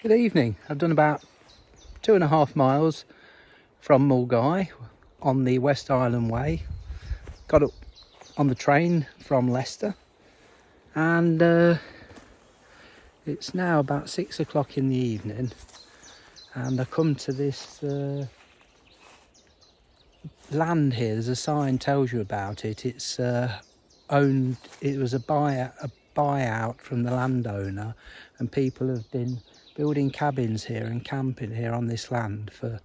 Good evening. I've done about 2.5 miles from Mulgai on the West Island Way. Got up on the train from Leicester, and it's now about 6 o'clock in the evening, and I come to this land here. There's a sign tells you about it. It's owned. It was a buyout from the landowner, and people have been building cabins here and camping here on this land for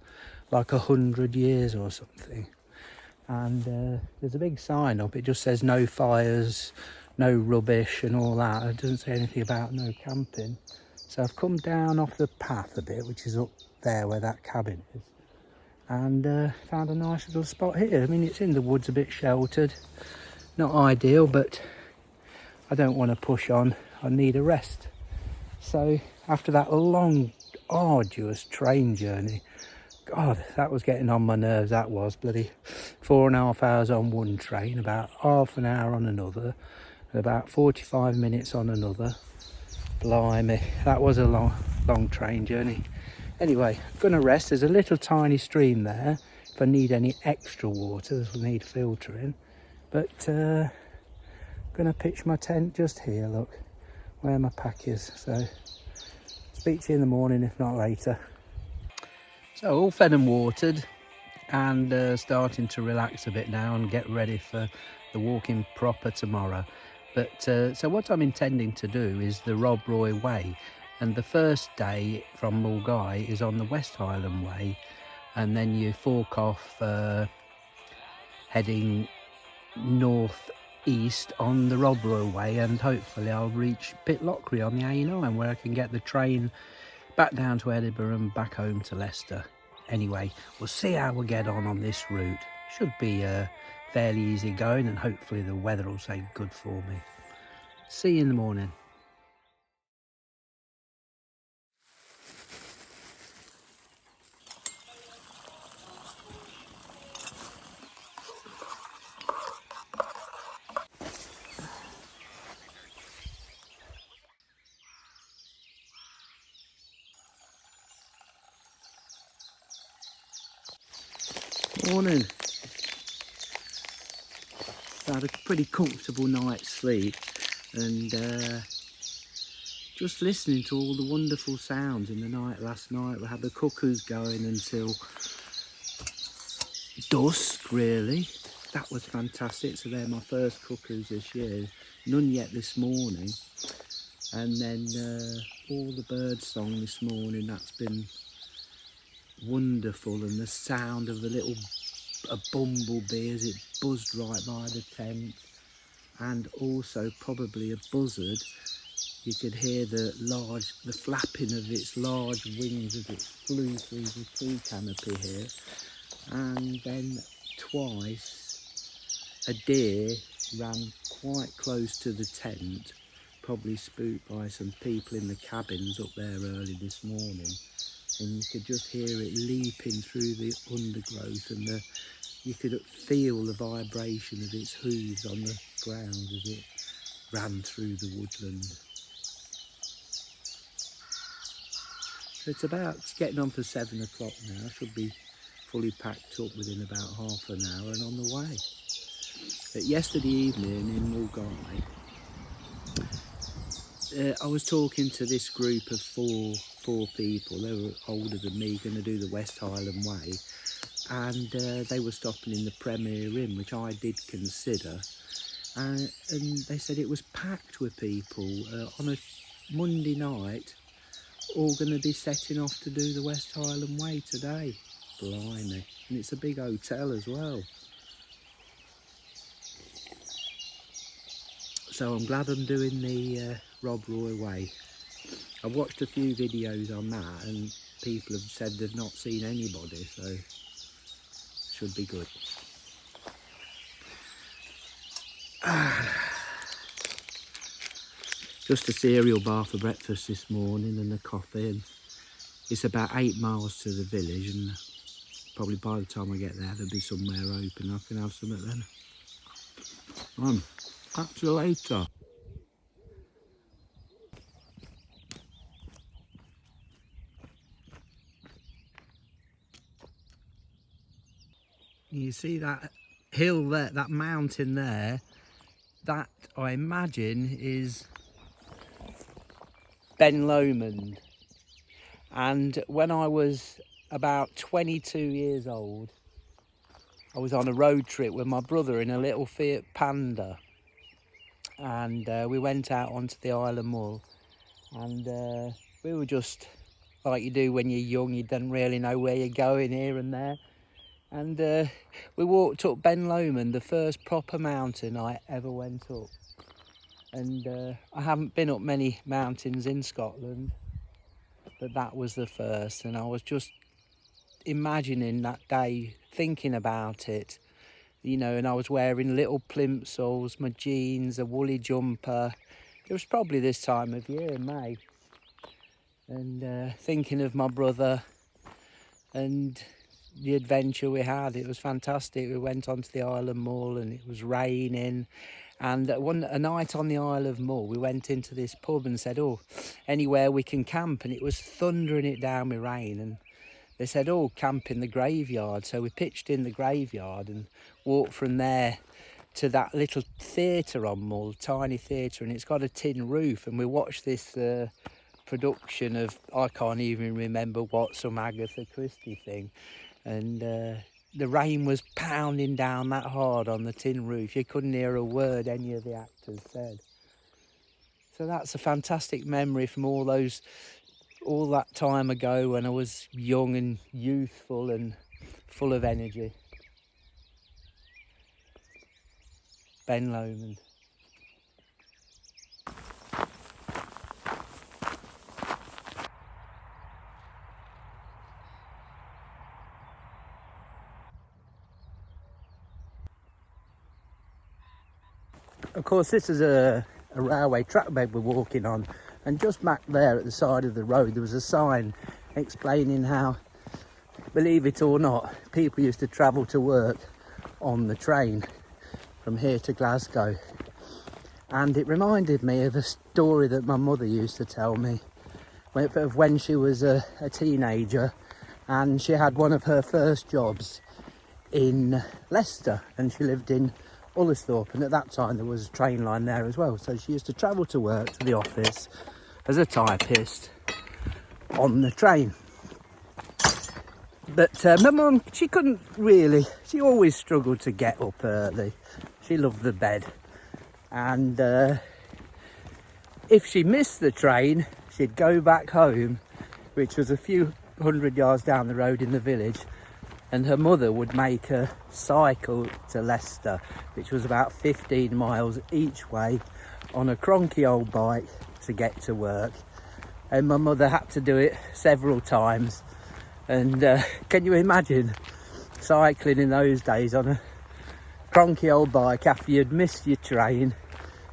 like 100 years or something. And there's a big sign up. It just says no fires, no rubbish and all that. It doesn't say anything about no camping. So I've come down off the path a bit, which is up there where that cabin is, and found a nice little spot here. I mean, it's in the woods, a bit sheltered, not ideal, but I don't want to push on. I need a rest. So after that long, arduous train journey, God, that was getting on my nerves. That was bloody 4.5 hours on one train, about half an hour on another, and about 45 minutes on another. Blimey, that was a long train journey. Anyway, I'm going to rest. There's a little tiny stream there. If I need any extra water, this will need filtering. But I'm going to pitch my tent just here, look, where my pack is. So speak to you in the morning, if not later. So all fed and watered, and starting to relax a bit now and get ready for the walking proper tomorrow. But so what I'm intending to do is the Rob Roy Way, and the first day from Mulgai is on the West Highland Way, and then you fork off heading north east on the Rob Roy Way, and hopefully I'll reach Pitlochry on the A9, where I can get the train back down to Edinburgh and back home to Leicester. Anyway, we'll see how we get on this route. Should be fairly easy going, and hopefully the weather will stay good for me. See you in the morning. Morning. I had a pretty comfortable night's sleep, and just listening to all the wonderful sounds in the night last night. We had the cuckoos going until dusk, really. That was fantastic. So they're my first cuckoos this year. None yet this morning. And then all the bird song this morning, that's been wonderful. And the sound of a bumblebee as it buzzed right by the tent, and also probably a buzzard. You could hear the flapping of its large wings as it flew through the tree canopy here. And then twice a deer ran quite close to the tent, probably spooked by some people in the cabins up there early this morning. And you could just hear it leaping through the undergrowth, and you could feel the vibration of its hooves on the ground as it ran through the woodland. So it's getting on for 7 o'clock now. I should be fully packed up within about half an hour and on the way. But yesterday evening in Mulgai, I was talking to this group of four people. They were older than me, going to do the West Highland Way, and they were stopping in the Premier Inn, which I did consider, and they said it was packed with people on a Monday night, all going to be setting off to do the West Highland Way today. Blimey. And it's a big hotel as well. So I'm glad I'm doing the Rob Roy Way. I've watched a few videos on that, and people have said they've not seen anybody, so should be good. Just a cereal bar for breakfast this morning and a coffee, and it's about 8 miles to the village, and probably by the time I get there there'll be somewhere open. I can have something then. Catch you later. you see that hill there, that mountain there, that I imagine is Ben Lomond. And when I was about 22 years old, I was on a road trip with my brother in a little Fiat Panda, and we went out onto the Isle of Mull, and we were just like you do when you're young. You don't really know where you're going here and there, and we walked up Ben Lomond, the first proper mountain I ever went up. And I haven't been up many mountains in Scotland, but that was the first. And I was just imagining that day, thinking about it, you know, and I was wearing little plimsolls, my jeans, a woolly jumper. It was probably this time of year, May, and thinking of my brother and the adventure we had. It was fantastic. We went onto the Isle of Mull and it was raining, and a night on the Isle of Mull we went into this pub and said, oh, anywhere we can camp, and it was thundering it down with rain, and they said, oh, camp in the graveyard. So we pitched in the graveyard and walked from there to that little theatre on Mull, tiny theatre, and it's got a tin roof, and we watched this production of, I can't even remember what, some Agatha Christie thing, and the rain was pounding down that hard on the tin roof you couldn't hear a word any of the actors said. So that's a fantastic memory from all that time ago when I was young and youthful and full of energy. Ben Lomond. Of course, this is a railway track bed we're walking on, and just back there at the side of the road there was a sign explaining how, believe it or not, people used to travel to work on the train from here to Glasgow. And it reminded me of a story that my mother used to tell me of when she was a teenager, and she had one of her first jobs in Leicester, and she lived in Ullersthorpe, and at that time there was a train line there as well, so she used to travel to work, to the office as a typist on the train. But my mum, she always struggled to get up early. She loved the bed, and if she missed the train she'd go back home, which was a few hundred yards down the road in the village, and her mother would make her cycle to Leicester, which was about 15 miles each way on a cronky old bike to get to work. And my mother had to do it several times. And can you imagine cycling in those days on a cronky old bike after you'd missed your train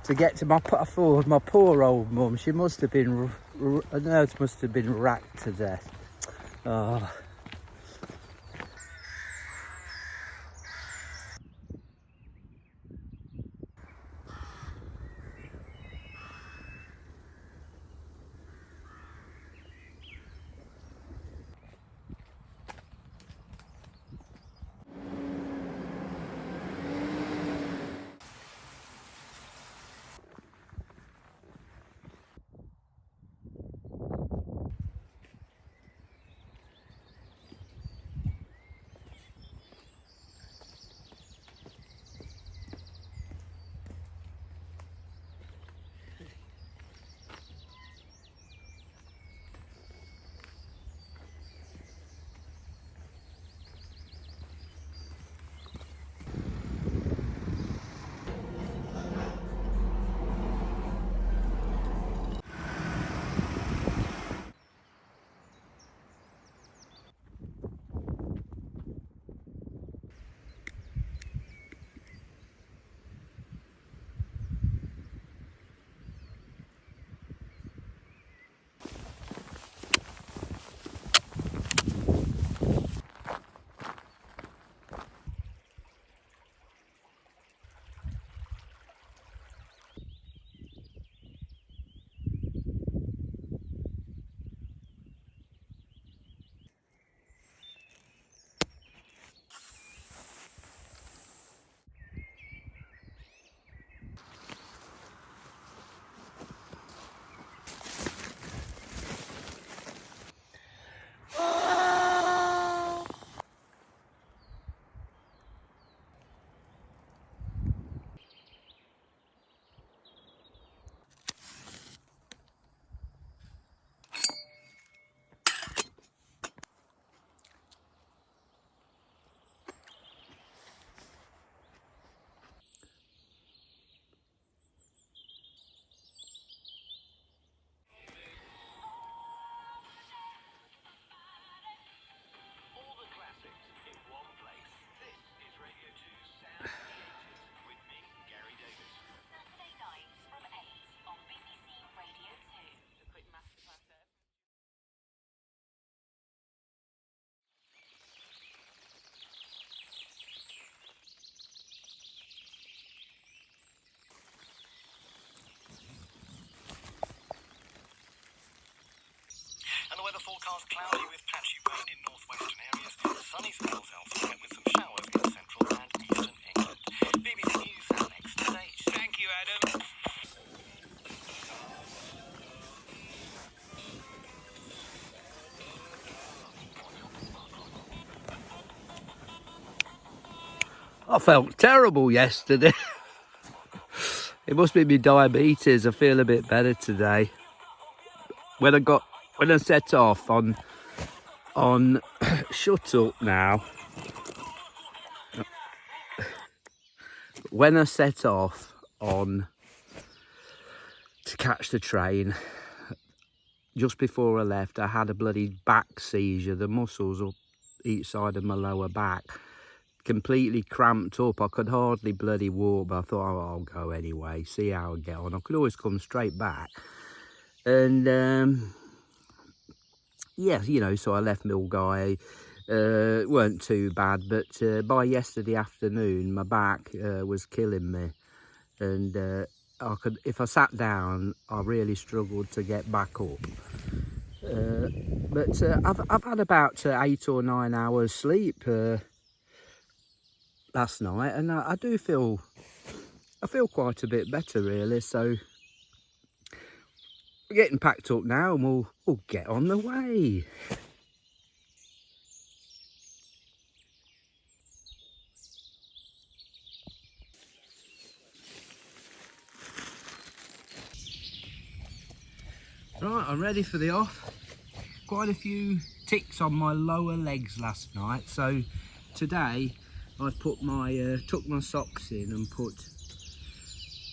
to get to my poor old mum? She must have been, her nerves must have been racked to death. Oh. forecast cloudy with patchy rain in northwestern areas, sunny spells elsewhere with some showers in central and eastern England. BBC News at next stage. Thank you, Adam. I felt terrible yesterday. It must be my diabetes. I feel a bit better today. When I set off on shut up now. When I set off on to catch the train, just before I left, I had a bloody back seizure. The muscles up each side of my lower back completely cramped up. I could hardly bloody walk, but I thought, oh, I'll go anyway, see how I get on. I could always come straight back. And yeah, you know, so I left Milgay. Weren't too bad, but by yesterday afternoon my back was killing me, and if I sat down I really struggled to get back up. But I've had about 8 or 9 hours sleep last night, and I feel quite a bit better really. So we're getting packed up now and we'll get on the way. Right, I'm ready for the off. Quite a few ticks on my lower legs last night, so today I've put my tucked my socks in and put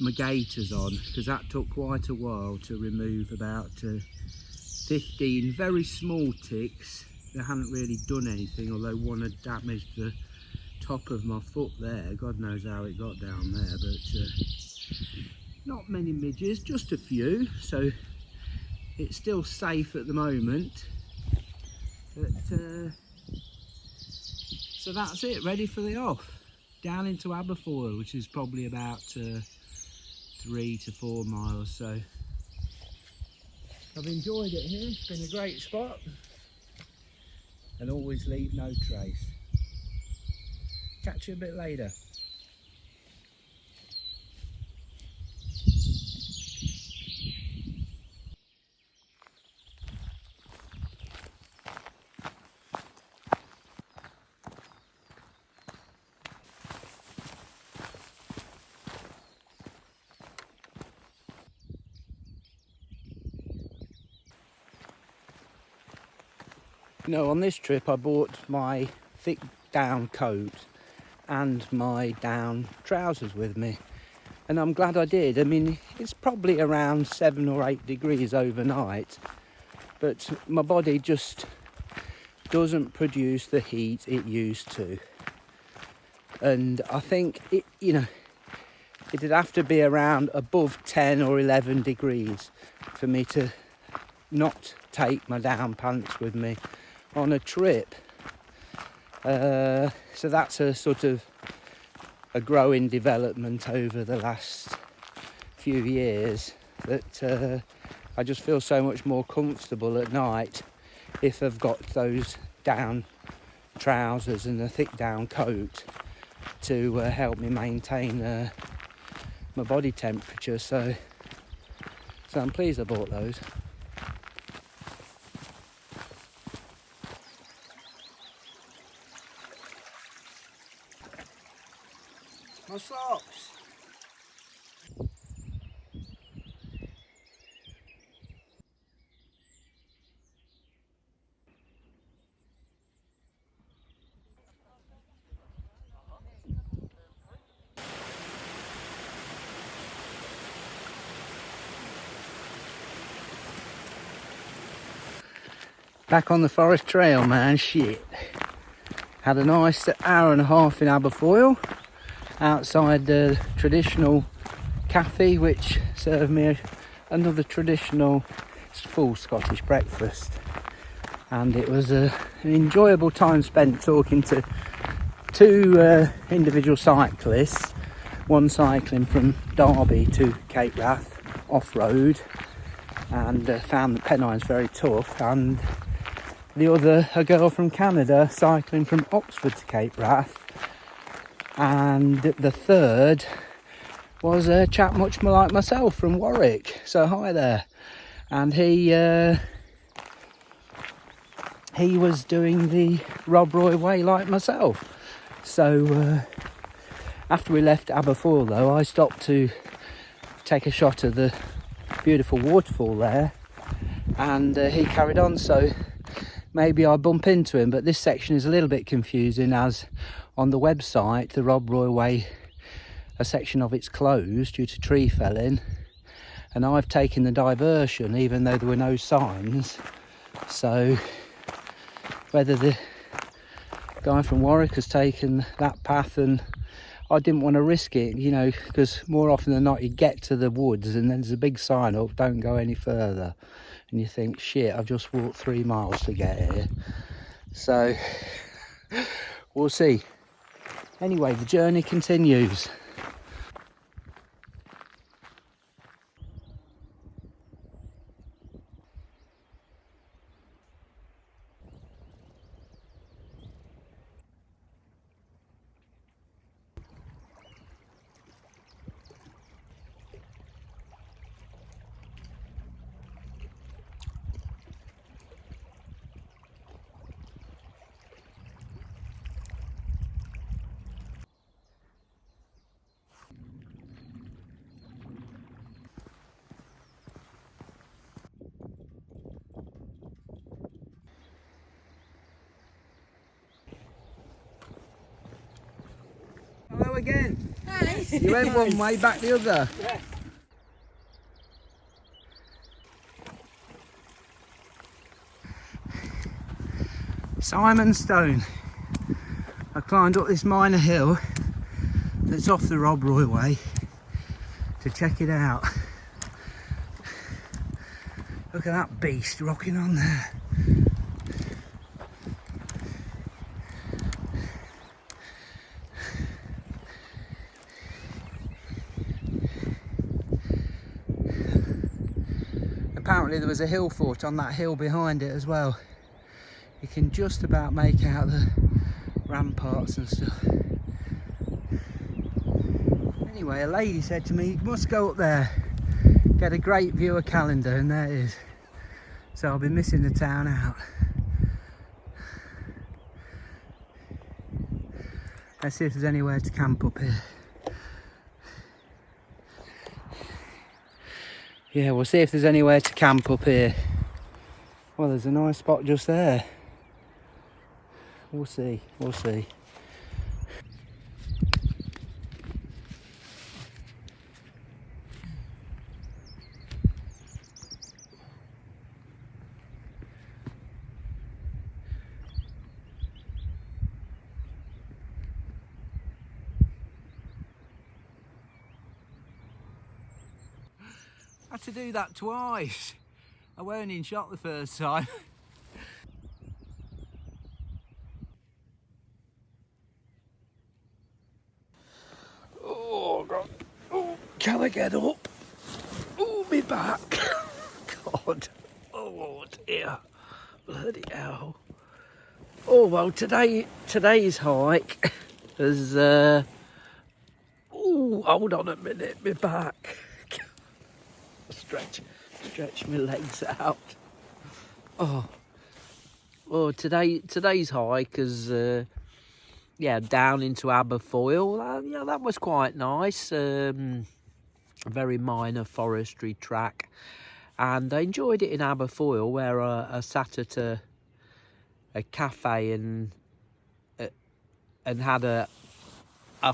my gaiters on, because that took quite a while to remove about 15 very small ticks. They hadn't really done anything, although one had damaged the top of my foot there. God knows how it got down there, but not many midges, just a few, so it's still safe at the moment. But so that's it, ready for the off. Down into Aberfoyle, which is probably about 3 to 4 miles. So I've enjoyed it here, it's been a great spot, and always leave no trace. Catch you a bit later. You know, on this trip I bought my thick down coat and my down trousers with me, and I'm glad I did. I mean, it's probably around 7 or 8 degrees overnight, but my body just doesn't produce the heat it used to. And I think it, you know, it'd have to be around above 10 or 11 degrees for me to not take my down pants with me on a trip. So that's a sort of a growing development over the last few years, that I just feel so much more comfortable at night if I've got those down trousers and a thick down coat to help me maintain my body temperature. So I'm pleased I bought those. My socks. Back on the forest trail, man. Shit. Had a nice hour and a half in Aberfoyle, outside the traditional cafe, which served me another traditional full Scottish breakfast. And it was an enjoyable time spent talking to 2 individual cyclists, one cycling from Derby to Cape Wrath off-road, and found the Pennines very tough, and a girl from Canada cycling from Oxford to Cape Wrath, and the third was a chap much more like myself from Warwick. So hi there. And he was doing the Rob Roy Way like myself. So after we left Aberfoyle though, I stopped to take a shot of the beautiful waterfall there, and he carried on, so maybe I bump into him. But this section is a little bit confusing, as on the website the Rob Roy Way, a section of it's closed due to tree felling, and I've taken the diversion even though there were no signs. So whether the guy from Warwick has taken that path, and I didn't want to risk it, you know, because more often than not you get to the woods and then there's a big sign up, don't go any further, and you think, shit, I've just walked 3 miles to get here. So we'll see. Anyway, the journey continues. Hello again. Hi. You went one way, back the other. Yeah. Simon Stone. I climbed up this minor hill that's off the Rob Roy Way to check it out. Look at that beast rocking on there. Apparently there was a hill fort on that hill behind it as well. You can just about make out the ramparts and stuff. Anyway, a lady said to me, you must go up there, get a great view of Calendar, and there it is. So I'll be missing the town out. Let's see if there's anywhere to camp up here. Yeah, we'll see if there's anywhere to camp up here. Well, there's a nice spot just there. We'll see, we'll see. I had to do that twice. I weren't in shot the first time. Oh God! Oh, can I get up? Oh, me back! God! Oh dear! Bloody hell! Oh well, today's hike is. Oh, hold on a minute, me back. Stretch my legs out. Oh, today's hike is yeah, down into Aberfoyle. Yeah, that was quite nice. A very minor forestry track, and I enjoyed it in Aberfoyle, where I sat at a cafe and had a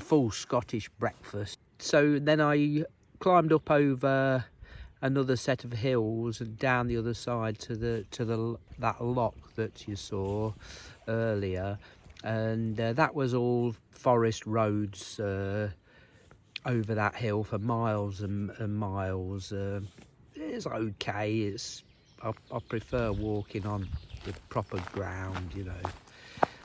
full Scottish breakfast. So then I climbed up over another set of hills and down the other side to that lock that you saw earlier, and that was all forest roads over that hill for miles and miles. It's okay. I prefer walking on the proper ground, you know.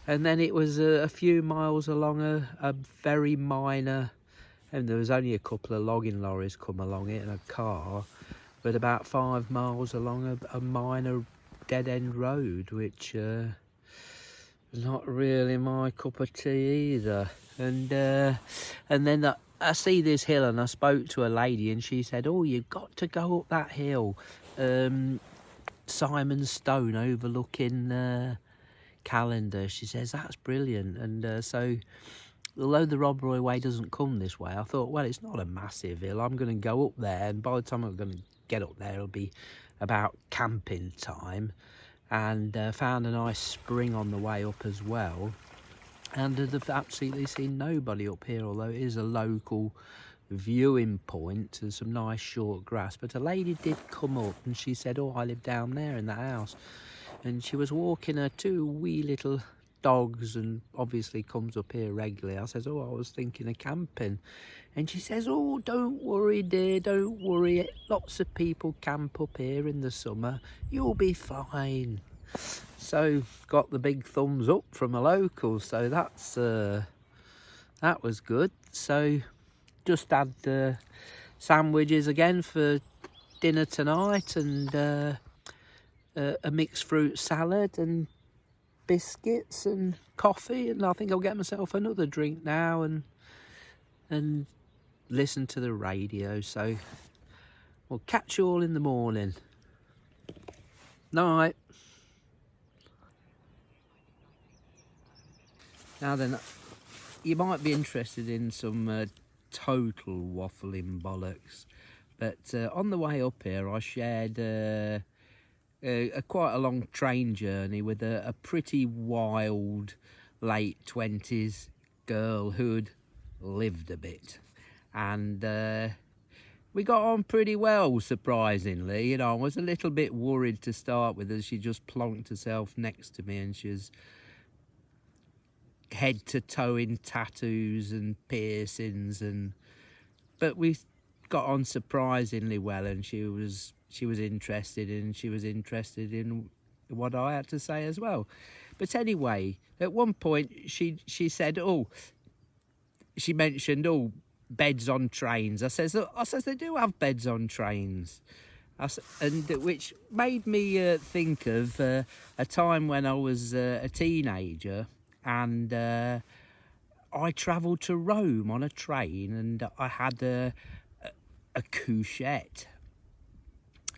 And then it was a few miles along a very minor, and there was only a couple of logging lorries come along it and a car, but about 5 miles along a minor dead-end road, which is not really my cup of tea either. And then I see this hill, and I spoke to a lady, and she said, "Oh, you've got to go up that hill, Simon Stone overlooking Calendar." She says that's brilliant. And so although the Rob Roy Way doesn't come this way, I thought, well, it's not a massive hill, I'm going to go up there, and by the time I'm going to get up there it'll be about camping time. And found a nice spring on the way up as well, and I've absolutely seen nobody up here, although it is a local viewing point. There's some nice short grass, but a lady did come up and she said, "Oh, I live down there in that house," and she was walking her 2 wee little dogs, and obviously comes up here regularly. I says, "Oh, I was thinking of camping," and she says, "Oh, don't worry, dear, don't worry, lots of people camp up here in the summer, you'll be fine." So got the big thumbs up from a local, so that's that was good. So just had sandwiches again for dinner tonight, and a mixed fruit salad and biscuits and coffee, and I think I'll get myself another drink now and listen to the radio. So we'll catch you all in the morning. Night. Now then, you might be interested in some total waffling bollocks, but on the way up here I shared a quite a long train journey with a pretty wild late 20s girl who'd lived a bit, and we got on pretty well, surprisingly. You know, I was a little bit worried to start with, as she just plonked herself next to me, and she was head to toe in tattoos and piercings, but we got on surprisingly well, and she was interested, and she was interested in what I had to say as well. But anyway, at one point she said, "Oh," she mentioned, "Oh, beds on trains." I says they do have beds on trains. And which made me think of a time when I was a teenager, and I travelled to Rome on a train, and I had a couchette,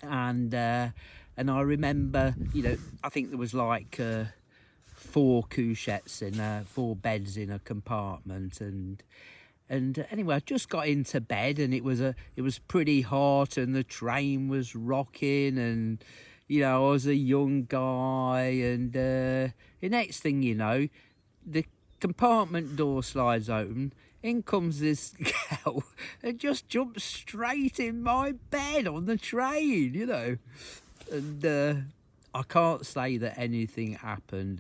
and I remember, you know, I think there was like 4 couchettes in 4 beds in a compartment, and anyway, I just got into bed, and it was pretty hot, and the train was rocking, and you know, I was a young guy, and the next thing you know, the compartment door slides open, in comes this girl and just jumps straight in my bed on the train, you know. And I can't say that anything happened.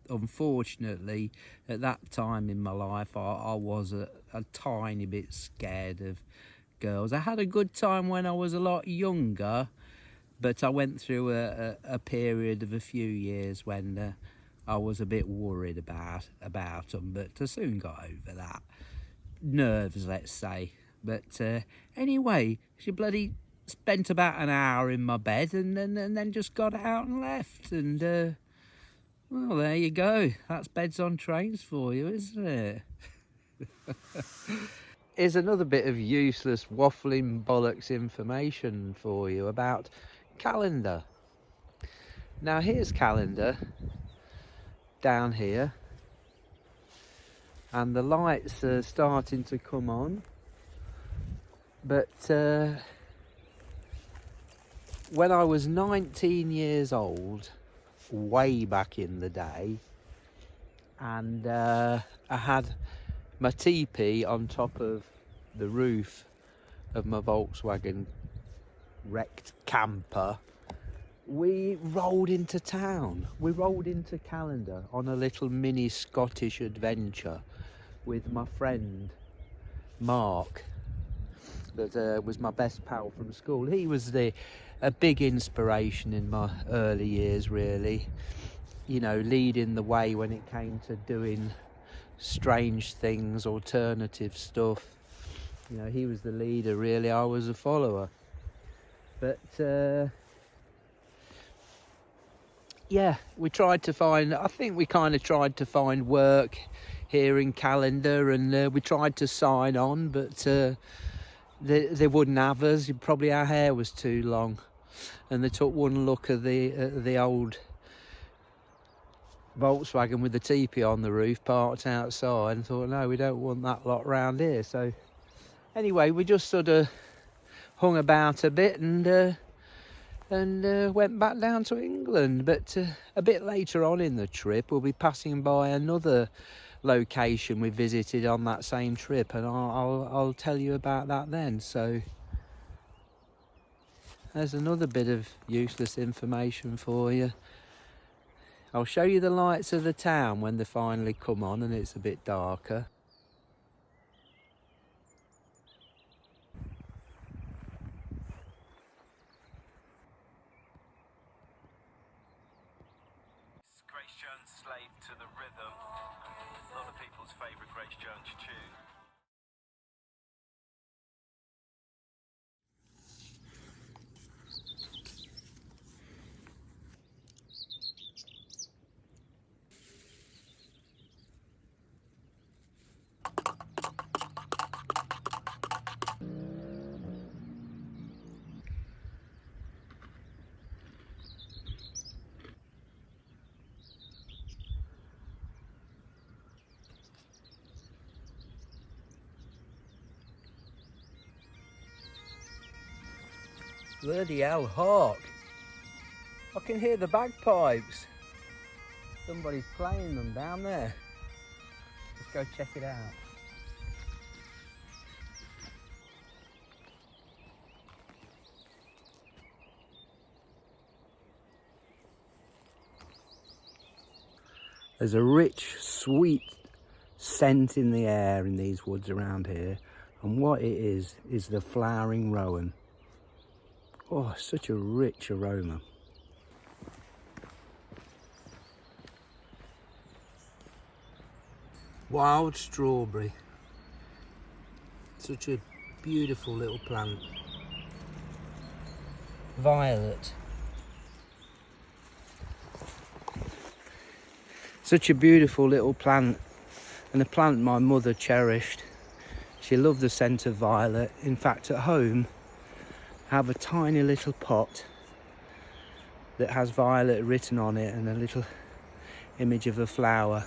Unfortunately, at that time in my life, I was a tiny bit scared of girls. I had a good time when I was a lot younger, but I went through a period of a few years when I was a bit worried about them, but I soon got over that. Nerves, let's say. But anyway, she bloody spent about an hour in my bed, and then just got out and left. And well, there you go. That's beds on trains for you, isn't it? Here's another bit of useless waffling bollocks information for you about Calendar. Now here's Calendar down here, and the lights are starting to come on, but when I was 19 years old, way back in the day, and I had my teepee on top of the roof of my Volkswagen wrecked camper, we rolled into town. We rolled into Calendar on a little mini Scottish adventure with my friend Mark, that was my best pal from school. He was a big inspiration in my early years, really, you know, leading the way when it came to doing strange things, alternative stuff. You know, he was the leader, really, I was a follower. But yeah, we tried to find, I think we kind of tried to find work here in Callender, and we tried to sign on, but they wouldn't have us. Probably our hair was too long, and they took one look at the old Volkswagen with the teepee on the roof parked outside and thought, no, we don't want that lot round here. So anyway, we just sort of hung about a bit and went back down to England. But a bit later on in the trip, we'll be passing by another location we visited on that same trip, and I'll tell you about that then. So there's another bit of useless information for you. I'll show you the lights of the town when they finally come on and it's a bit darker. Grace Jones' Slave to the Rhythm. A lot of people's favourite Grace Jones tune. Bloody hell, hark! I can hear the bagpipes. Somebody's playing them down there. Let's go check it out. There's a rich, sweet scent in the air in these woods around here, and what it is the flowering rowan. Oh, such a rich aroma. Wild strawberry. Such a beautiful little plant. Violet. Such a beautiful little plant, and a plant my mother cherished. She loved the scent of violet. In fact, at home I have a tiny little pot that has violet written on it and a little image of a flower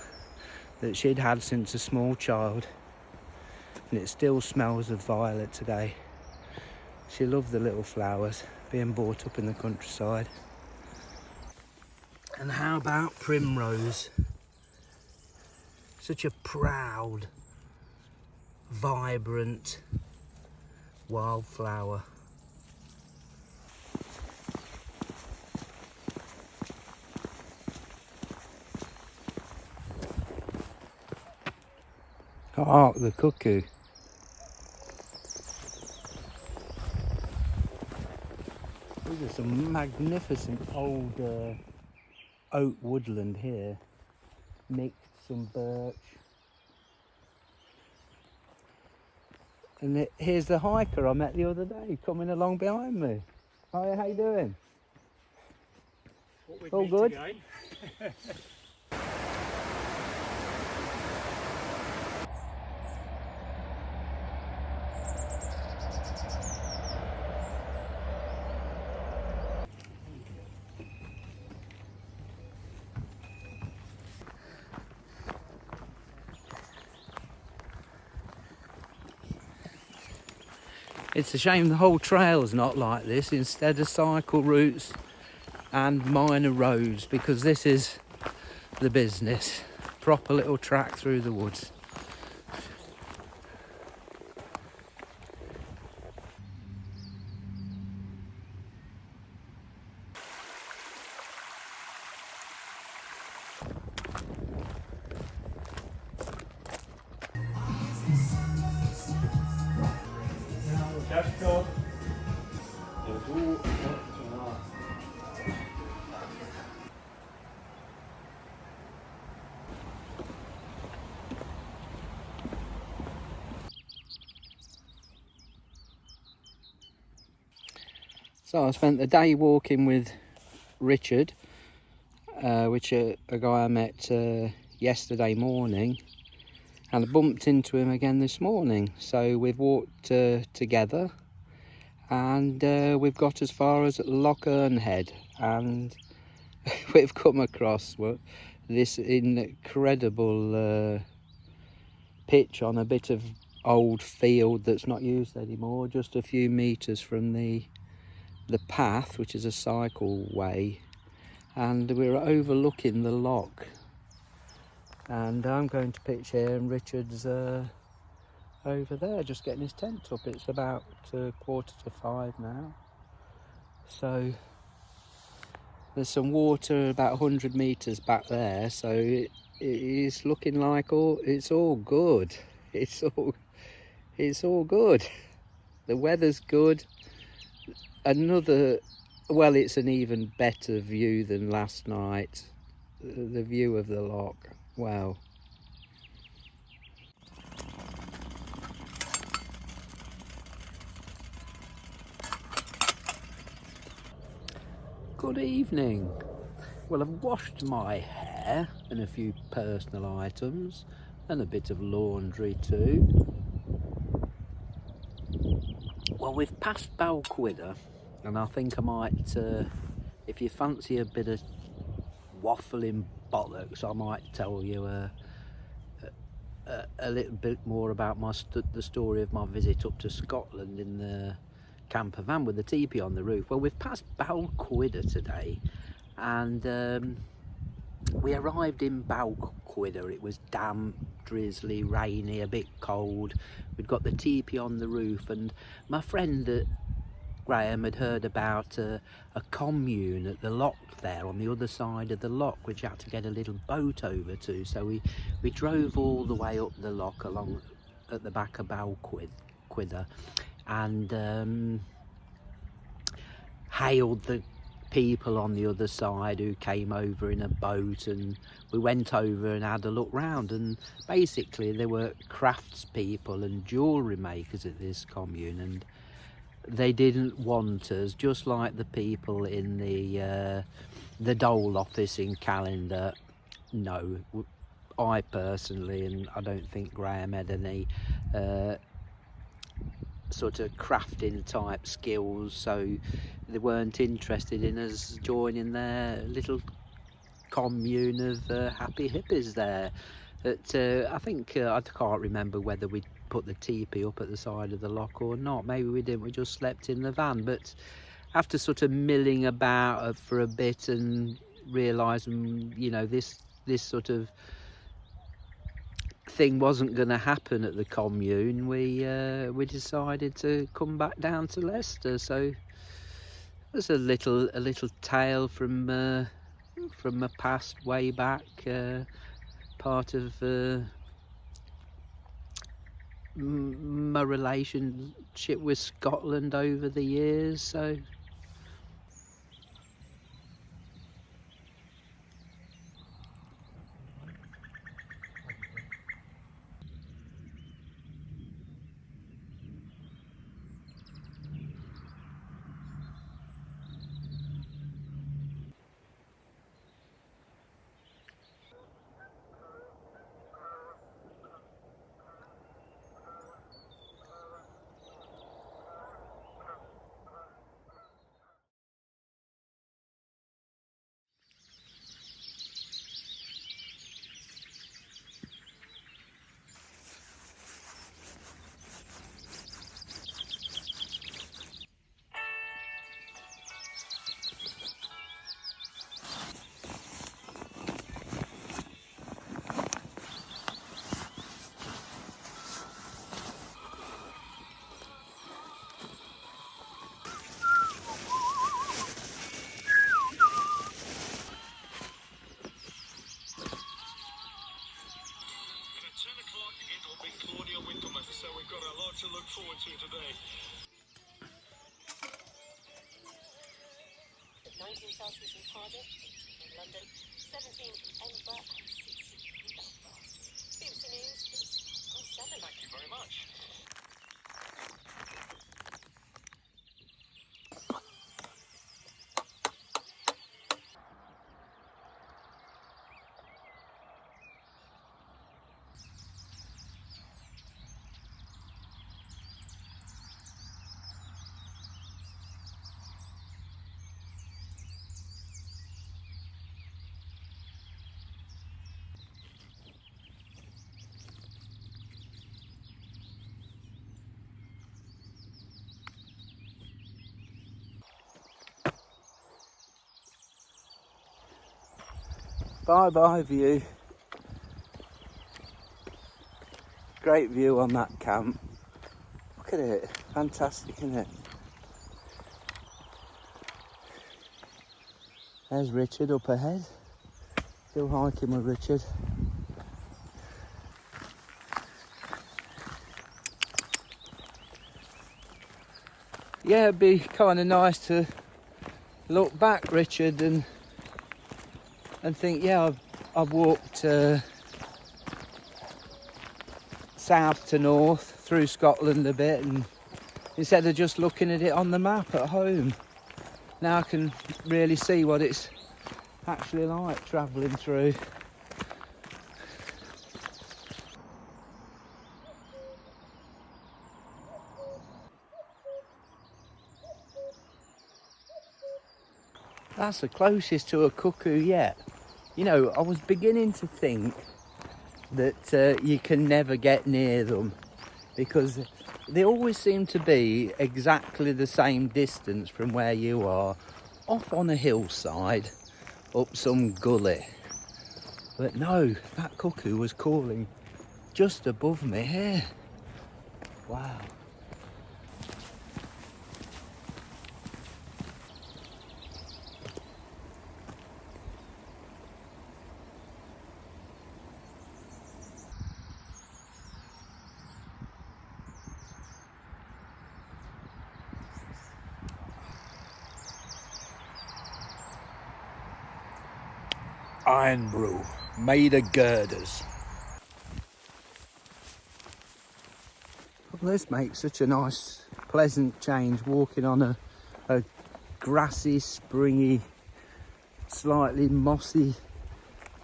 that she'd had since a small child, and it still smells of violet today. She loved the little flowers, being brought up in the countryside. And how about primrose? Such a proud, vibrant wildflower. Hark the cuckoo. These are some magnificent old oak woodland here. Mixed some birch. And here's the hiker I met the other day coming along behind me. Hi, how you doing? All good? It's a shame the whole trail's not like this, instead of cycle routes and minor roads, because this is the business. Proper little track through the woods. So I spent the day walking with Richard, which a guy I met yesterday morning, and I bumped into him again this morning. So we've walked together, and we've got as far as Lockside, and we've come across this incredible pitch on a bit of old field that's not used anymore, just a few meters from the path, which is a cycle way, and we're overlooking the lock. And I'm going to pitch here, and Richard's over there just getting his tent up. It's about 4:45 now, so there's some water about 100 meters back there, so it is looking like it's all good. It's all good. The weather's good. It's an even better view than last night. The view of the lock, wow. Good evening. Well, I've washed my hair and a few personal items and a bit of laundry too. Well, we've passed Balquhidder, and I think I might, if you fancy a bit of waffling bollocks, I might tell you a little bit more about the story of my visit up to Scotland in the camper van with the teepee on the roof. Well, we've passed Balquhidder today, and we arrived in Balquhidder. It was damp, drizzly, rainy, a bit cold. We'd got the teepee on the roof, and my friend Graham had heard about a commune at the lock there on the other side of the lock, which you had to get a little boat over to. So we drove all the way up the lock along at the back of Balquhidder, and hailed the people on the other side who came over in a boat, and we went over and had a look round, and basically there were craftspeople and jewellery makers at this commune, and they didn't want us, just like the people in the Dole office in Callender. No, I personally, and I don't think Graham had any sort of crafting type skills, so they weren't interested in us joining their little commune of happy hippies there. But I think I can't remember whether we put the teepee up at the side of the lock or not. Maybe we didn't, we just slept in the van. But after sort of milling about for a bit and realising, you know, this sort of thing wasn't going to happen at the commune, we decided to come back down to Leicester. So there's a little tale from my past way back, part of my relationship with Scotland over the years. So so we've got a lot to look forward to today. 19 Celsius in Cardiff, 18 in London, 17 in Edinburgh, and 16 in Belfast. BBC News, it's 7. Thank you very much. Bye view. Great view on that camp. Look at it, fantastic, isn't it? There's Richard up ahead. Still hiking with Richard. Yeah, it'd be kind of nice to look back, Richard, and think, yeah, I've walked south to north through Scotland a bit, and instead of just looking at it on the map at home, now I can really see what it's actually like travelling through. That's the closest to a cuckoo yet. You know, I was beginning to think that you can never get near them because they always seem to be exactly the same distance from where you are, off on a hillside, up some gully. But no, that cuckoo was calling just above me here. Wow. Iron brew, made of girders. Well, this makes such a nice, pleasant change, walking on a grassy, springy, slightly mossy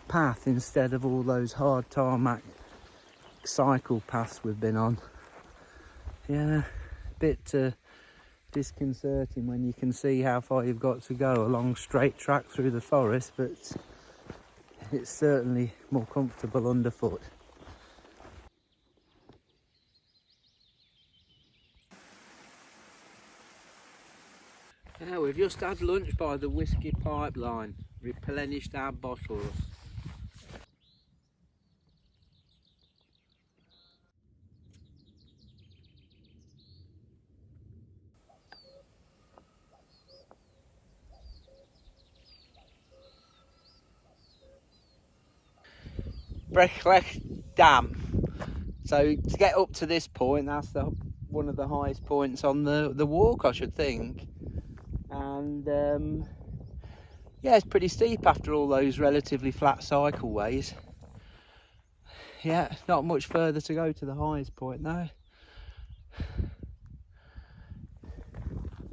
path instead of all those hard tarmac cycle paths we've been on. Yeah, a bit disconcerting when you can see how far you've got to go along straight track through the forest, but it's certainly more comfortable underfoot. Yeah, we've just had lunch by the whiskey pipeline, replenished our bottles. Brechlech Dam. So to get up to this point, that's one of the highest points on the walk, I should think. And yeah, it's pretty steep after all those relatively flat cycleways. Yeah, not much further to go to the highest point now.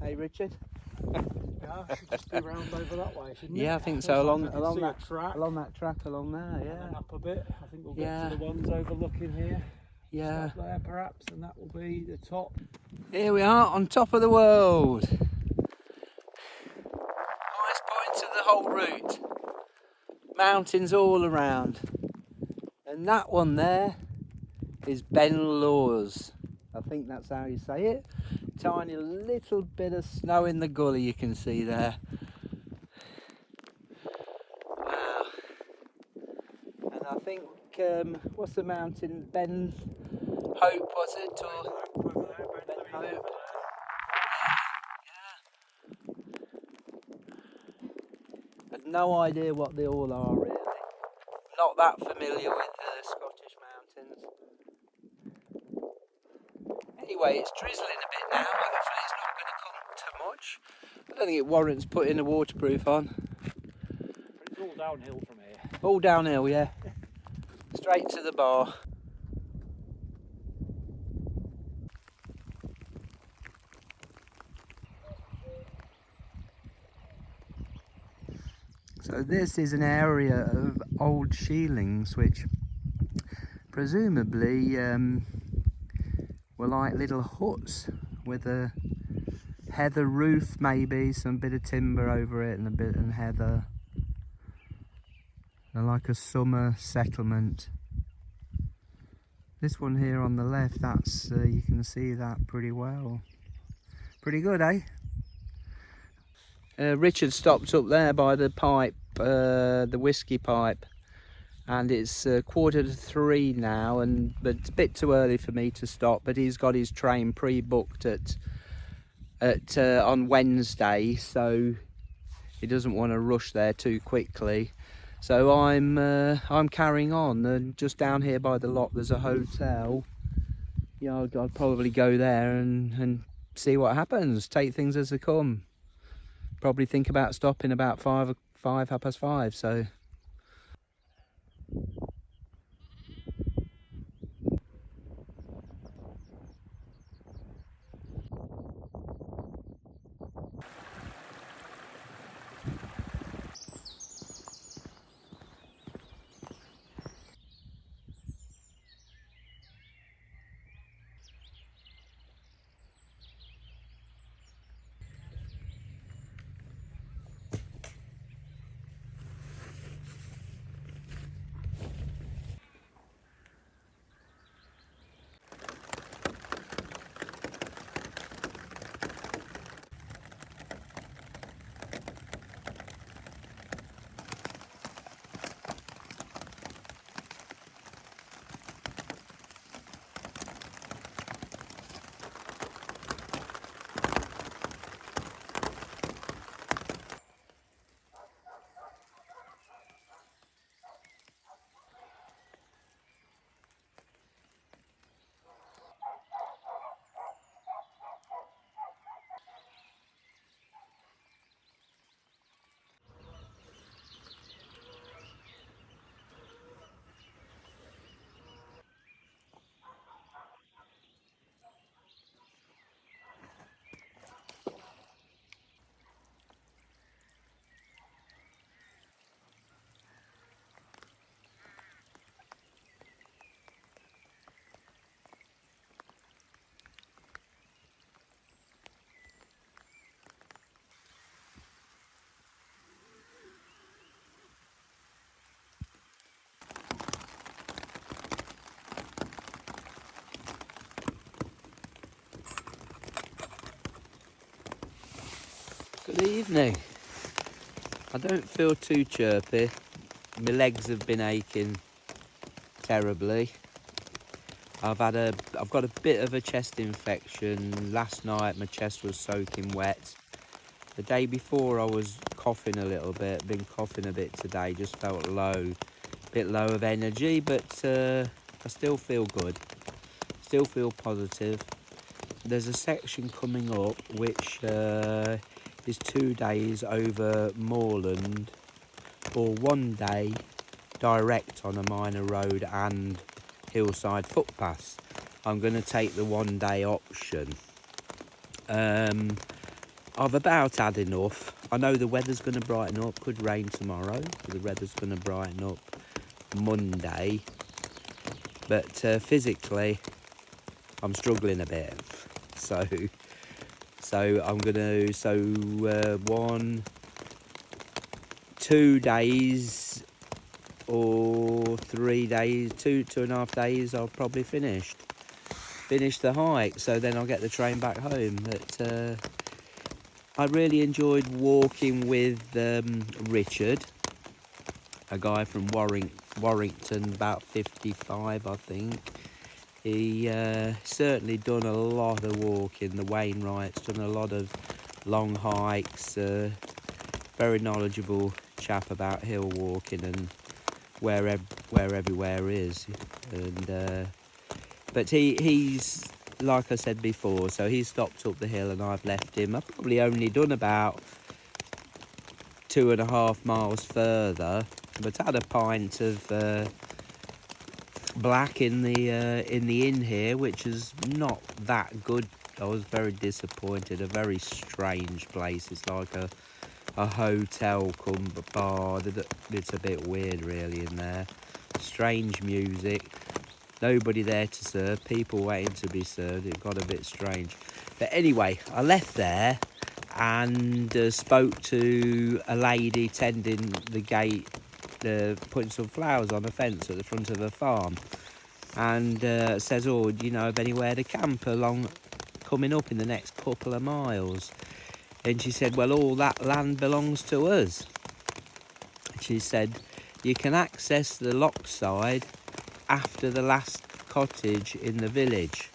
Hey Richard. Yeah, I should just be round over that way, shouldn't it? Yeah, I think so. Along that track. Along that track along there, yeah. And up a bit. I think we'll get to the ones overlooking here. Yeah. Stop there perhaps, and that will be the top. Here we are on top of the world. Highest point of the whole route. Mountains all around. And that one there is Ben Lawes. I think that's how you say it. Tiny little bit of snow in the gully you can see there. Wow. And I think, what's the mountain? Ben Hope, was it? Or Ben Hope. Yeah. Had no idea what they all are really. Not that familiar with the Scottish mountains. Anyway, it's drizzling a bit now. Hopefully it's not going to come too much. I don't think it warrants putting a waterproof on. It's all downhill from here. All downhill, yeah. Straight to the bar. So this is an area of old shielings which presumably were like little huts with a heather roof, maybe some bit of timber over it and a bit of heather. They're like a summer settlement. This one here on the left, that's you can see that pretty well. Pretty good, eh? Richard stopped up there by the pipe the whiskey pipe, and it's 2:45 now, but it's a bit too early for me to stop. But he's got his train pre-booked on Wednesday, so he doesn't want to rush there too quickly. So I'm carrying on, and just down here by the lock there's a hotel. Yeah, I'd probably go there and see what happens, take things as they come. Probably think about stopping about 5:30, so. Good evening. I don't feel too chirpy. My legs have been aching terribly. I've got a bit of a chest infection. Last night my chest was soaking wet. The day before I was coughing a little bit, been coughing a bit today, just felt low, bit low of energy, but I still feel good, still feel positive. There's a section coming up which is 2 days over moorland, or 1 day direct on a minor road and hillside footpaths. I'm going to take the 1 day option. I've about had enough. I know the weather's going to brighten up, could rain tomorrow, the weather's going to brighten up Monday, but physically I'm struggling a bit, so I'm going to 2 days or 3 days, 2.5 days, I'll probably finish the hike, so then I'll get the train back home. But I really enjoyed walking with Richard, a guy from Warrington, about 55 I think. He certainly done a lot of walking, the Wainwrights, done a lot of long hikes, very knowledgeable chap about hill walking and where everywhere is. And but he's, like I said before, so he stopped up the hill and I've left him. I've probably only done about 2.5 miles further, but had a pint of black in the inn here, which is not that good. I was very disappointed. A very strange place. It's like a hotel cum bar. It's a bit weird really in there. Strange music. Nobody there to serve. People waiting to be served. It got a bit strange. But anyway, I left there and spoke to a lady tending the gate, putting some flowers on a fence at the front of her farm, and says, oh, do you know of anywhere to camp coming up in the next couple of miles? And she said, well, all that land belongs to us. she said you can access the Lockside after the last cottage in the village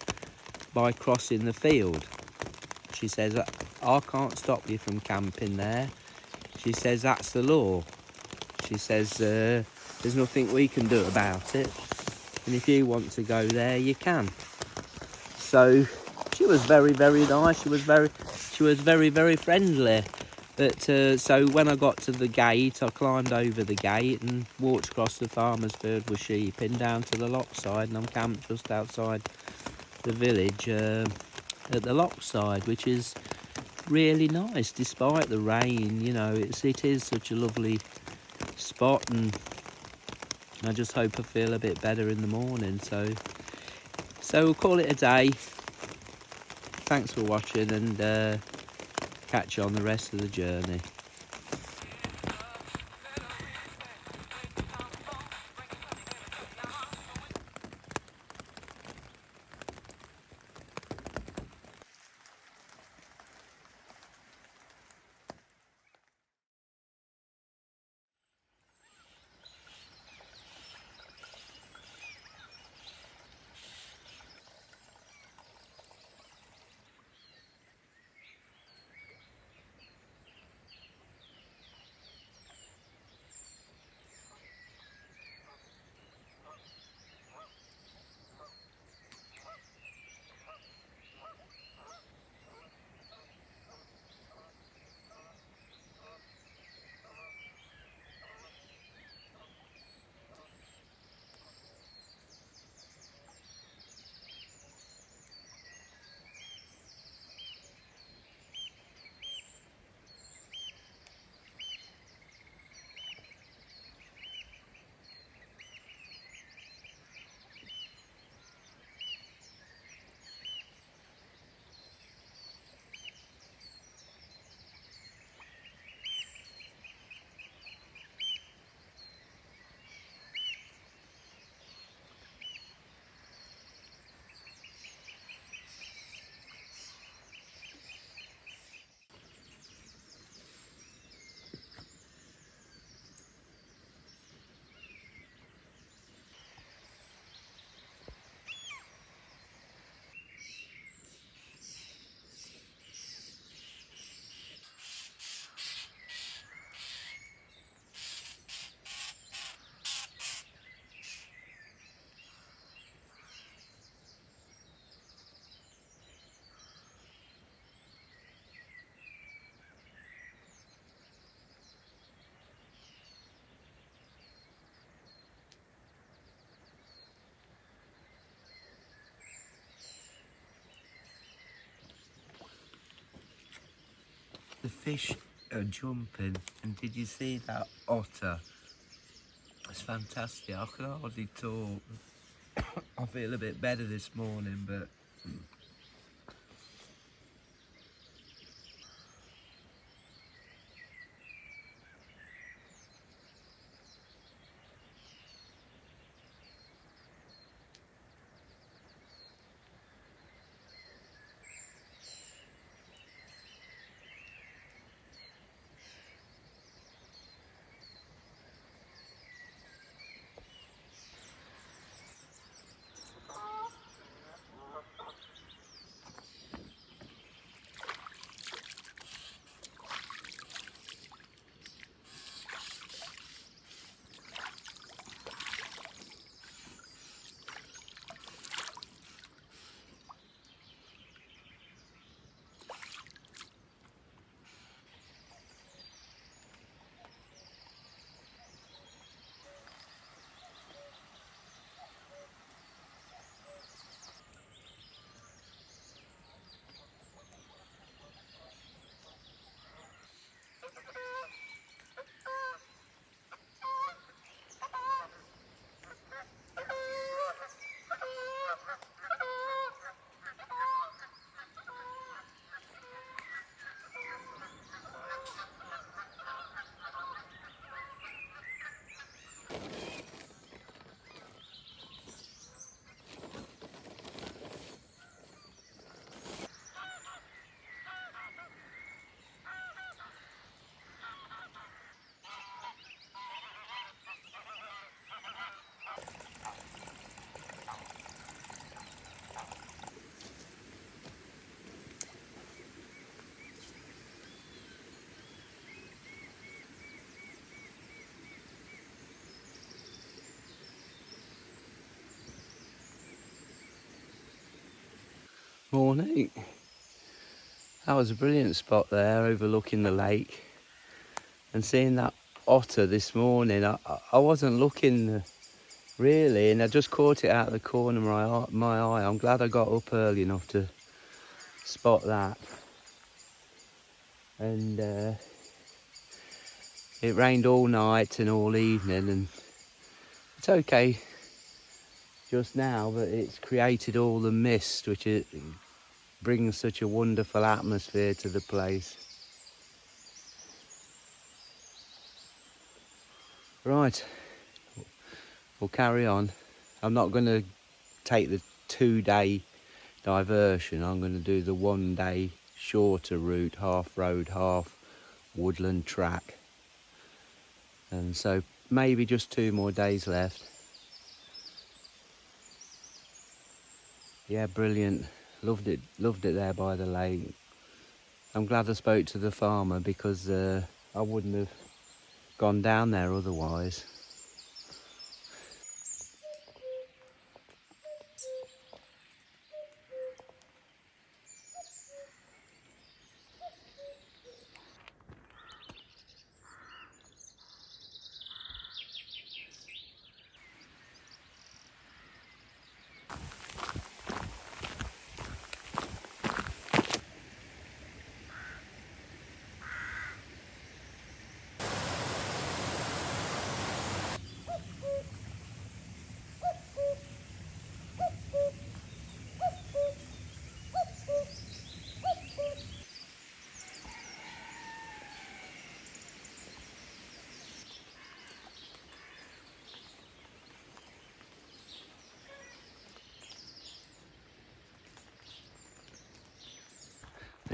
by crossing the field. She says, I can't stop you from camping there. She says, that's the law. She says, there's nothing we can do about it. And if you want to go there, you can. So she was very, very nice. She was very, very friendly. But so when I got to the gate, I climbed over the gate and walked across the farmer's field with sheep in down to the Lockside, and I'm camped just outside the village at the Lockside, which is really nice despite the rain. You know, it is such a lovely spot, and I just hope I feel a bit better in the morning. So we'll call it a day. Thanks for watching, and catch you on the rest of the journey. The fish are jumping, and did you see that otter? It's fantastic. I can hardly talk. I feel a bit better this morning, but Morning. That was a brilliant spot there overlooking the lake. And seeing that otter this morning, I wasn't looking really, and I just caught it out of the corner of my eye. I'm glad I got up early enough to spot that. And it rained all night and all evening, and it's okay just now, but it's created all the mist, which brings such a wonderful atmosphere to the place. Right, we'll carry on. I'm not going to take the 2-day diversion. I'm going to do the 1-day shorter route, half road, half woodland track. And so maybe just 2 more days left. Yeah, brilliant. Loved it there by the lake. I'm glad I spoke to the farmer, because I wouldn't have gone down there otherwise.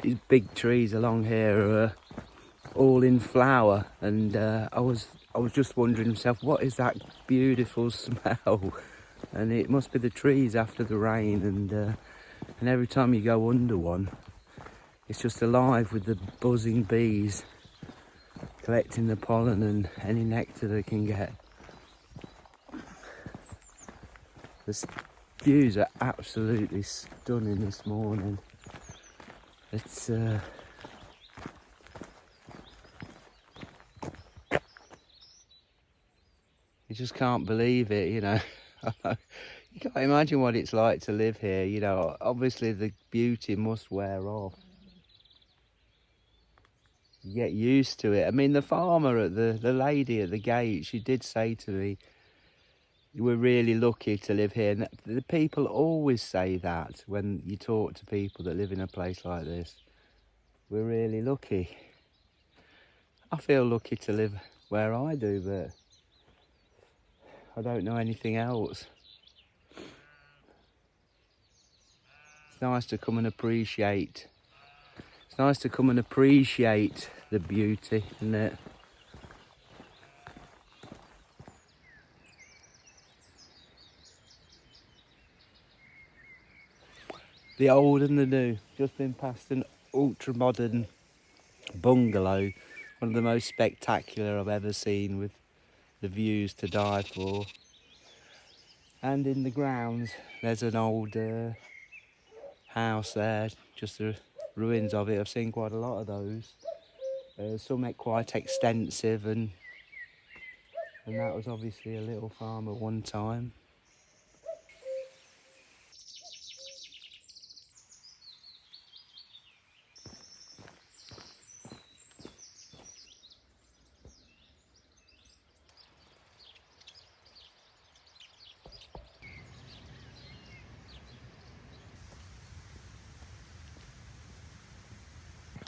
These big trees along here are all in flower, and I was just wondering myself, what is that beautiful smell? And it must be the trees after the rain, and every time you go under one, it's just alive with the buzzing bees collecting the pollen and any nectar they can get. The views are absolutely stunning this morning. It's you just can't believe it, you know. You can't imagine what it's like to live here, you know. Obviously the beauty must wear off. You get used to it. I mean, the farmer at the lady at the gate, she did say to me, we're really lucky to live here. And the people always say that when you talk to people that live in a place like this. We're really lucky. I feel lucky to live where I do, but I don't know anything else. It's nice to come and appreciate. It's nice to come and appreciate the beauty, isn't it? The old and the new. Just been past an ultra modern bungalow, one of the most spectacular I've ever seen, with the views to die for. And in the grounds there's an old house there, just the ruins of it. I've seen quite a lot of those. Some are quite extensive, and that was obviously a little farm at one time.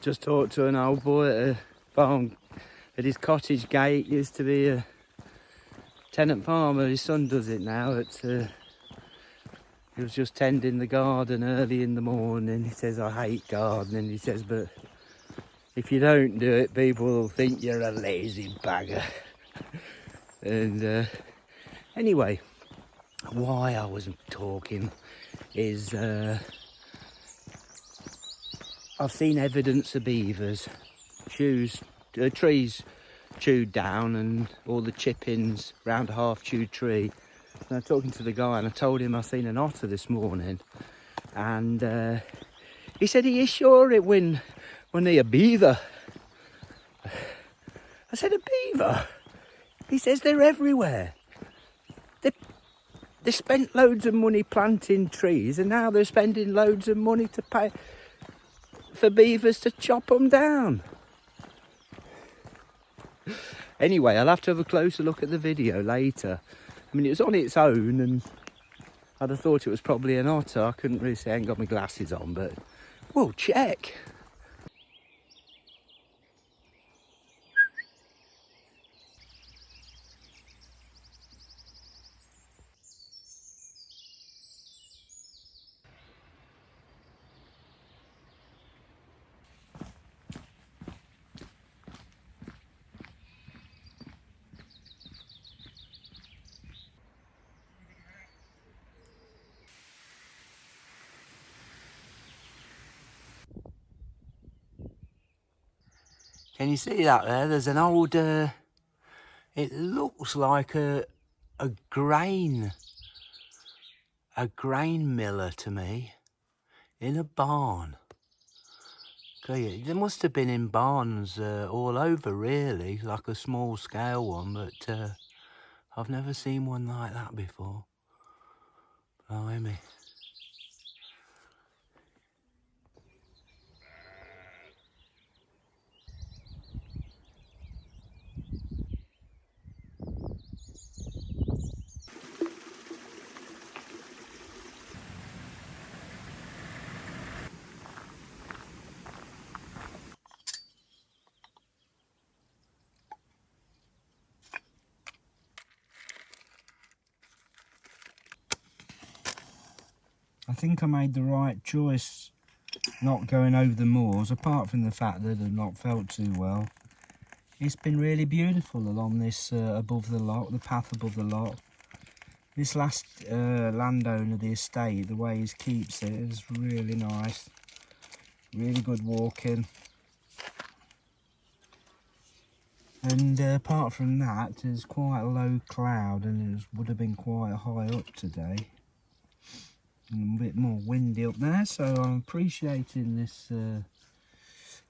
Just talked to an old boy at a farm. At his cottage gate used to be a tenant farmer. His son does it now. He was just tending the garden early in the morning. He says, I hate gardening. He says, but if you don't do it, people will think you're a lazy bagger. And anyway, why I was talking is I've seen evidence of beavers, trees chewed down, and all the chippings round a half chewed tree. And I was talking to the guy, and I told him I seen an otter this morning, And he said, "Are you sure it when they a beaver?" I said, "A beaver?" He says, "They're everywhere. They spent loads of money planting trees, and now they're spending loads of money to pay for beavers to chop them down." Anyway, I'll have to have a closer look at the video later. I mean, it was on its own, and I'd have thought it was probably an otter. I couldn't really see, I ain't got my glasses on, but we'll check. Can you see that there? There's an old, it looks like a grain miller to me, in a barn. Okay, there must have been in barns all over really, like a small scale one, but I've never seen one like that before. Blimey. I think I made the right choice not going over the moors, apart from the fact that I've not felt too well. It's been really beautiful along this above the lock, the path above the lock. This last landowner of the estate, the way he keeps it is really nice. Really good walking. And apart from that, there's quite a low cloud, and it would have been quite high up today. And a bit more windy up there, so I'm appreciating this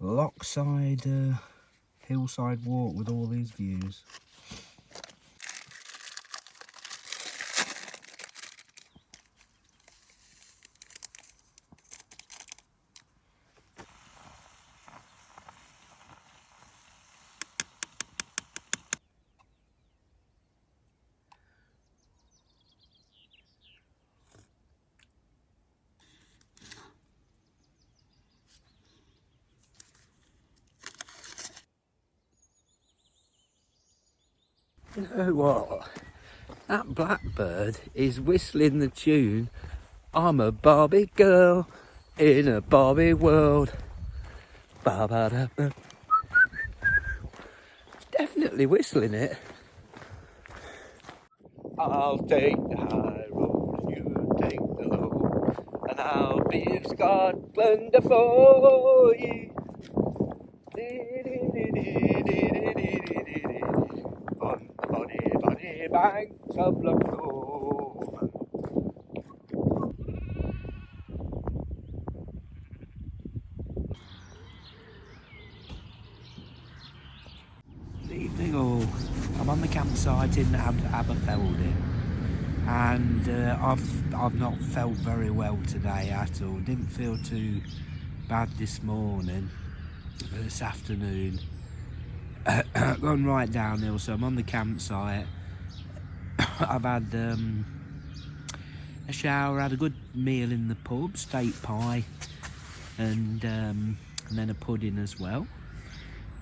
Lockside hillside walk with all these views. You know what? That blackbird is whistling the tune, "I'm a Barbie girl in a Barbie world." Ba ba da ba. It's definitely whistling it. I'll take the high road, you take the low, and I'll be Scotland for you. On the bonny banks of Lockside. Good evening all. I'm on the campsite in Aberfoyle, and I've not felt very well today at all. Didn't feel too bad this morning, but this afternoon gone right downhill. So I'm on the campsite. I've had a shower, had a good meal in the pub, steak pie, and then a pudding as well,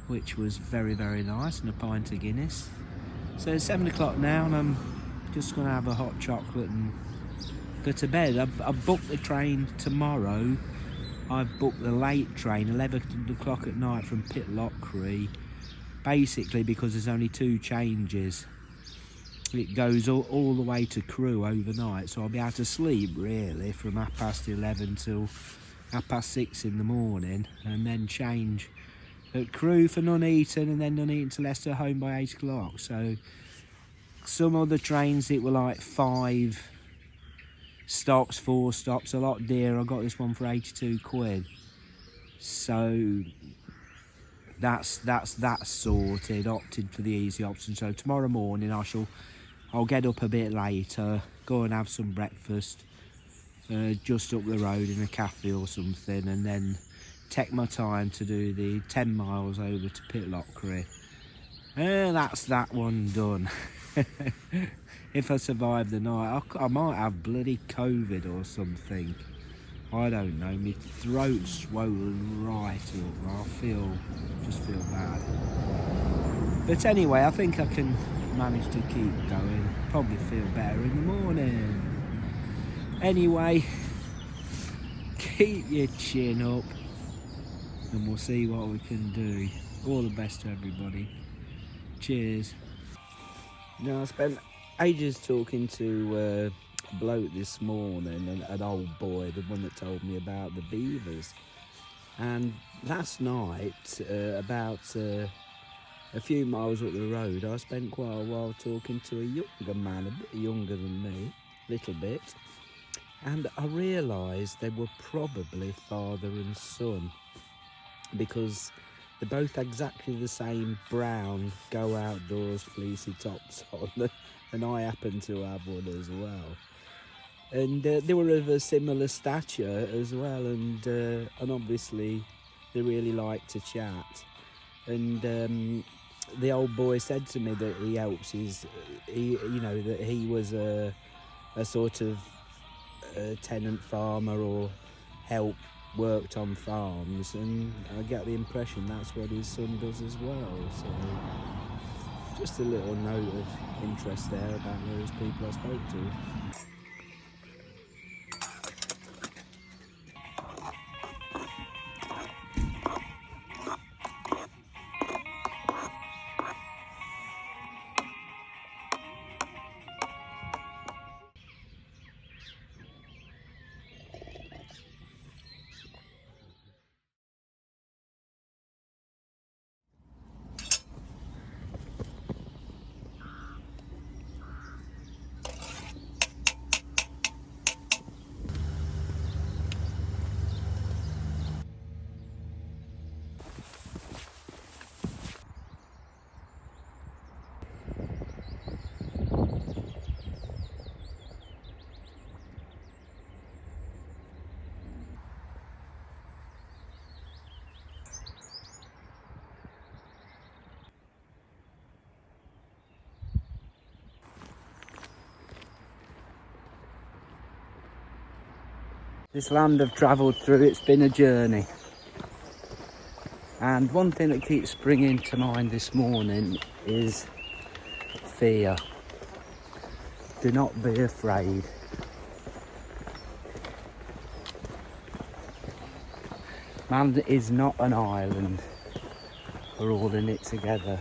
which was very, very nice, and a pint of Guinness. So it's 7 o'clock now, and I'm just going to have a hot chocolate and go to bed. I've booked the train tomorrow. I've booked the late train, 11 o'clock at night from Pitlochry, basically because there's only 2 changes. It goes all the way to Crewe overnight, so I'll be able to sleep really from 11:30 till 6:30 in the morning, and then change at Crewe for Nuneaton, and then Nuneaton to Leicester, home by 8 o'clock. So some other trains it were like 5, stops, 4 stops, a lot dearer. I got this one for 82 quid. So that's that sorted. Opted for the easy option. So tomorrow morning I'll get up a bit later, go and have some breakfast just up the road in a cafe or something, and then take my time to do the 10 miles over to Pitlochry. That's that one done. If I survive the night, I might have bloody COVID or something. I don't know, my throat's swollen right up. Just feel bad. But anyway, I think I can manage to keep going. Probably feel better in the morning. Anyway, keep your chin up and we'll see what we can do. All the best to everybody. Cheers. I spent ages talking to a bloke this morning, an old boy, the one that told me about the beavers. And last night, about a few miles up the road, I spent quite a while talking to a younger man, a bit younger than me, a little bit. And I realised they were probably father and son, because they're both exactly the same brown, go outdoors, fleecy tops on, and I happen to have one as well. And they were of a similar stature as well, and obviously they really like to chat. And the old boy said to me that he helps that he was a sort of tenant farmer or worked on farms, and I get the impression that's what his son does as well. So just a little note of interest there about those people I spoke to. This land I've travelled through, it's been a journey. And one thing that keeps springing to mind this morning is fear. Do not be afraid. Man is not an island. We're all in it together.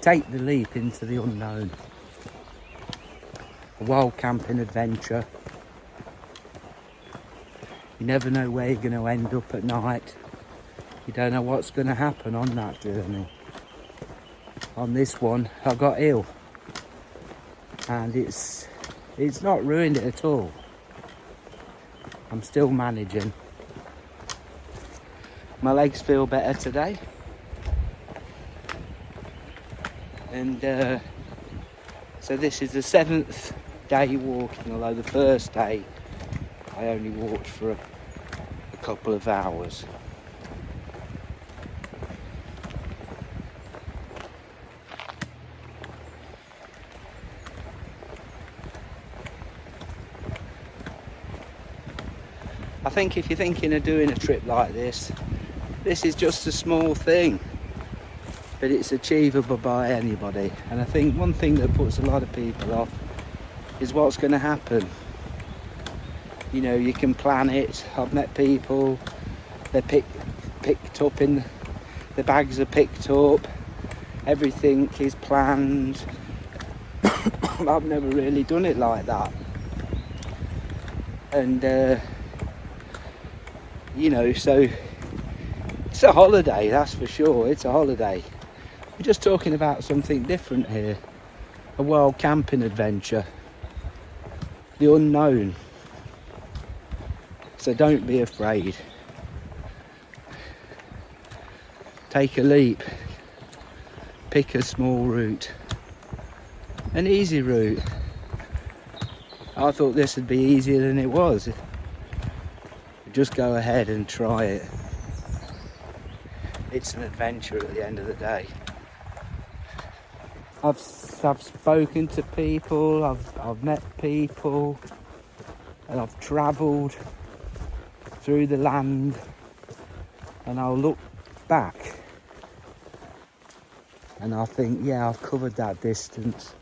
Take the leap into the unknown. A wild camping adventure. You never know where you're going to end up at night. You don't know what's going to happen on that journey. On this one, I got ill. And it's not ruined it at all. I'm still managing. My legs feel better today. And so this is the 7th day walking, although the first day I only walked for a couple of hours. I think if you're thinking of doing a trip like this is just a small thing. But it's achievable by anybody. And I think one thing that puts a lot of people off is what's going to happen. You know, you can plan it. I've met people, they're picked up in, the bags are picked up, everything is planned. I've never really done it like that. And, so It's a holiday, that's for sure. It's a holiday. We're just talking about something different here. A wild camping adventure. The unknown. So don't be afraid. Take a leap. Pick a small route. An easy route. I thought this would be easier than it was. Just go ahead and try it. It's an adventure at the end of the day. I've spoken to people, I've met people, and I've travelled through the land, and I'll look back and I'll think, yeah, I've covered that distance.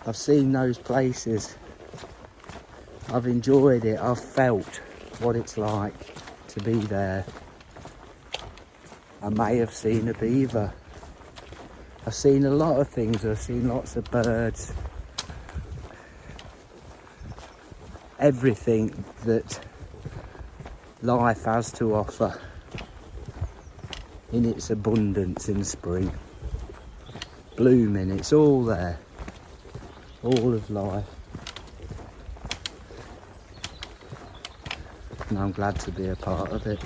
I've seen those places. I've enjoyed it. I've felt what it's like to be there. I may have seen a beaver. I've seen a lot of things. I've seen lots of birds. Everything that life has to offer in its abundance in spring. Blooming, it's all there. All of life. And I'm glad to be a part of it.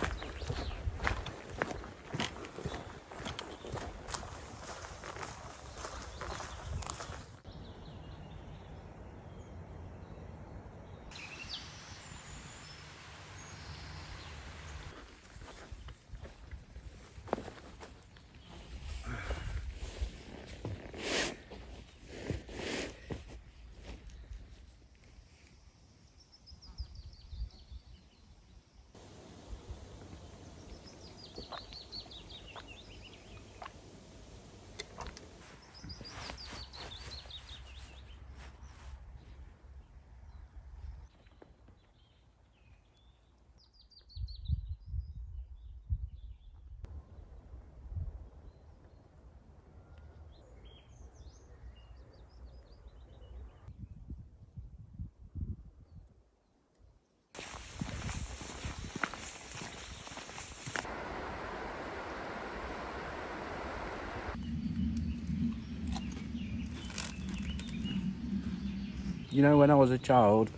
You know, when I was a child,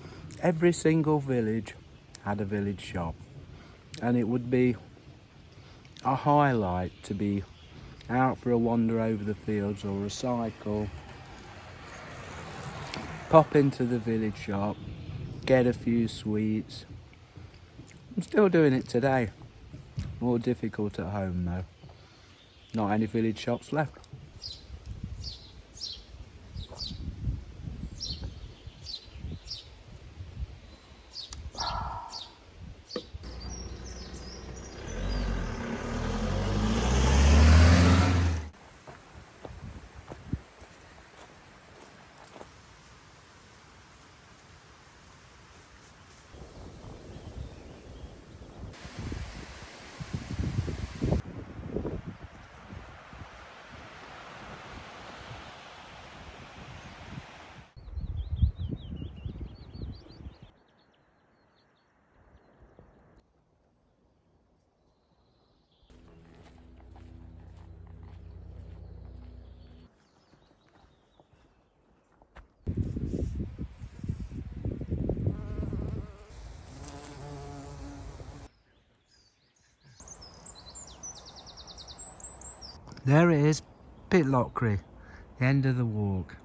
every single village had a village shop, and it would be a highlight to be out for a wander over the fields or a cycle, pop into the village shop, get a few sweets. I'm still doing it today. More difficult at home though. Not any village shops left. There it is, Pit Lockery, the end of the walk.